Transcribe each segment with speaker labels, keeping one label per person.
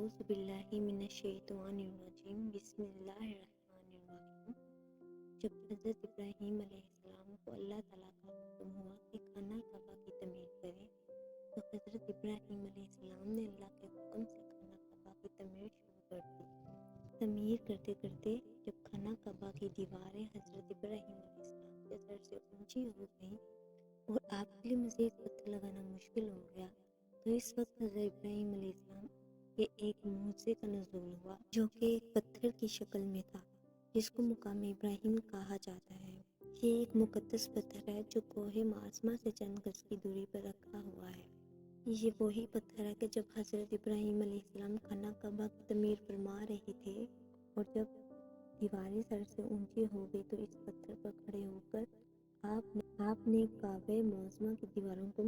Speaker 1: اعوذ باللہ من الشیطان الرجیم بسم اللہ الرحمن الرحیم۔ جب حضرت ابراہیم علیہ السلام کو اللہ تعالیٰ کا حکم ہوا کہ خانہ کعبہ کی تعمیر کرے تو حضرت ابراہیم علیہ السلام نے اللہ کے حکم سے خانہ کعبہ کی تعمیر شروع کر دی۔ تعمیر کرتے کرتے جب خانہ کعبہ کی دیواریں حضرت ابراہیم علیہ السلام کے سر سے اونچی ہو گئیں اور آپ کے لیے مزید پتھر لگانا مشکل ہو گیا تو اس وقت حضرت ابراہیم علیہ السلام کے ایک معجزے کا نزول ہوا جو کہ ایک پتھر کی شکل میں تھا جس کو مقام ابراہیم کہا جاتا ہے۔ یہ ایک مقدس پتھر ہے جو کوہ معظمہ سے چند گز کی دوری پر رکھا ہوا ہے۔ یہ وہی پتھر ہے کہ جب حضرت ابراہیم علیہ السلام خانہ کعبہ کی تعمیر فرما رہے تھے اور جب دیواریں سر سے اونچی ہو گئی تو اس پتھر پر کھڑے ہو کر آپ نے کعبہ معظمہ کی دیواروں کو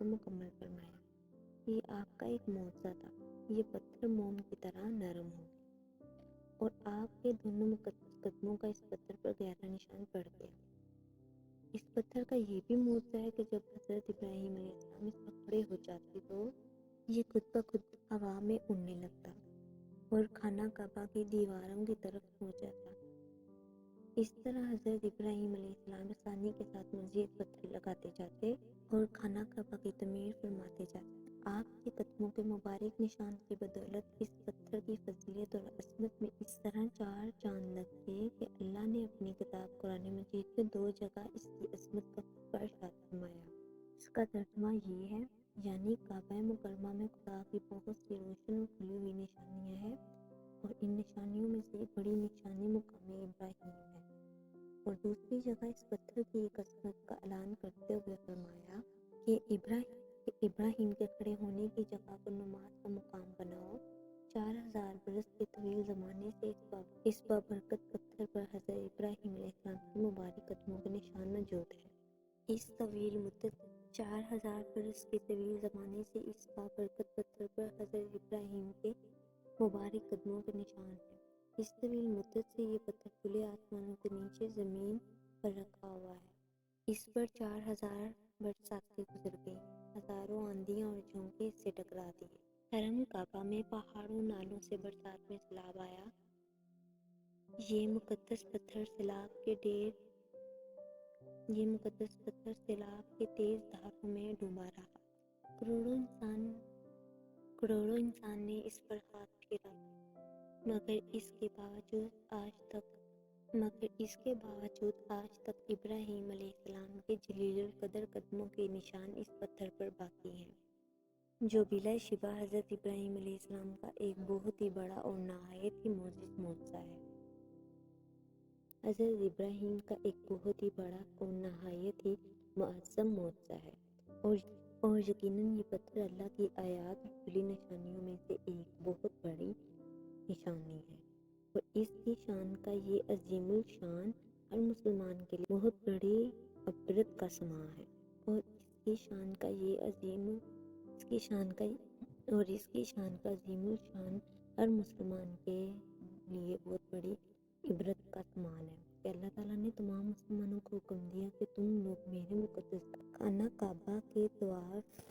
Speaker 1: مکمل فرمایا۔ یہ آپ کا ایک معجزہ تھا۔ یہ پتھر موم کی طرح نرم ہو گیا اور آپ کے دونوں مقدس قدموں کا اس پتھر پر گہرا نشان پڑ گیا۔ اس پتھر کا یہ بھی معجزہ ہے کہ جب حضرت ابراہیم علیہ السلام اس پر کھڑے ہو جاتے تو یہ خود بخود ہوا میں اڑنے لگتا اور خانہ کعبہ کی دیواروں کی طرف ہو جاتا۔ اس طرح حضرت ابراہیم علیہ السلام آسانی کے ساتھ مزید پتھر لگاتے جاتے اور خانہ کعبہ کی تعمیر فرماتے جاتے۔ آپ کے قدموں کے مبارک نشان کی بدولت اس پتھر کی فضیلت اور عظمت میں اس طرح چار چاند لگ گئے کہ اللہ نے اپنی کتاب قرآن مجید میں 2 جگہ اس کی عظمت کا خطبہ ارشاد فرمایا۔ اس کا ترجمہ یہ ہے، یعنی کعبہ مکرمہ میں خدا کی بہت سی روشن اور کھلی ہوئی نشانیاں ہیں اور ان نشانیوں میں سے ایک بڑی نشانی مقام ابراہیم ہے۔ اور دوسری جگہ اس پتھر کی ایک عظمت کا اعلان کرتے ہوئے فرمایا کہ ابراہیم کے کھڑے ہونے کی جگہ کو نماز کا مقام بناؤ۔ 4000 برس کے طویل زمانے سے اس بابرکت پتھر پر حضرت ابراہیم علیہ السلام کے مبارک قدموں کے نشان موجود ہے۔ اس طویل مدت 4000 برس کے طویل زمانے سے اس بابرکت پتھر پر حضرت ابراہیم کے مبارک قدموں کے نشان ہیں۔ اس طویل مدت سے یہ پتھر کھلے آسمانوں کے نیچے زمین پر رکھا ہوا ہے۔ اس پر 4000 برساتیں گزر گئیں، ہزاروں آندھیاں اور جھونکے اس سے ٹکرا دیے۔ حرم کعبہ میں پہاڑوں نالوں سے برسات میں سیلاب آیا۔ یہ مقدس پتھر سیلاب کے تیز دھاروں میں ڈوبا رہا۔ کروڑوں انسان نے اس پر ہاتھ پھیرا مگر اس کے باوجود آج تک ابراہیم علیہ السلام کے جلیل القدر قدموں کے نشان اس پتھر پر باقی ہیں، جو بلا شبہ حضرت ابراہیم علیہ السلام کا ایک بہت ہی بڑا اور نہایت ہی معزز معجزہ ہے۔ حضرت ابراہیم کا ایک بہت ہی بڑا اور نہایت ہی معظم معجزہ ہے اور یقیناً یہ پتھر اللہ کی آیات اور کھلی نشانیوں میں سے ایک بہت بڑی نشانی ہے اور اس کی شان کا یہ عظیم الشان ہر مسلمان کے لیے بہت بڑی عبرت کا سماں ہے اور اس کی شان کا عظیم الشان ہر مسلمان کے لیے بہت بڑی عبرت کا سامان ہے کہ اللہ تعالیٰ نے تمام مسلمانوں کو حکم دیا کہ تم لوگ میرے مقدس خانہ کعبہ کے طواف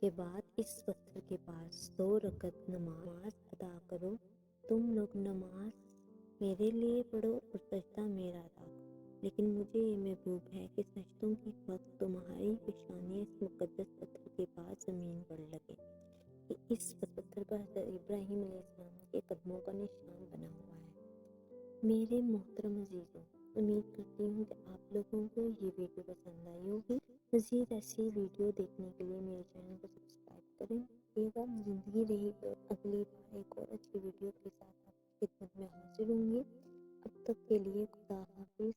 Speaker 1: کے بعد اس پتھر کے پاس 2 رکعت نماز ادا کرو۔ تم لوگ نماز میرے لیے پڑھو اور سجدہ میرا ادا کرو، لیکن مجھے یہ محبوب ہے کہ سجدوں کے وقت تمہاری پیشانیاں اس مقدس پتھر کے پاس زمین پر لگیں کہ اس پتھر پر حضرت ابراہیم علیہ السلام کے قدموں کا نشان بنا ہوا ہے۔ میرے محترم عزیزوں، امید کرتی ہوں کہ آپ لوگوں کو یہ ویڈیو پسند آئی ہوگی۔ مزید ایسی ویڈیو دیکھنے کے لیے میرے چینل کو سبسکرائب کریں۔ زندگی رہی تو اگلی بار ایک اور اچھی ویڈیو کے ساتھ آپ کی خدمت میں حاضر ہوں گی۔ اب تک کے لیے خدا حافظ۔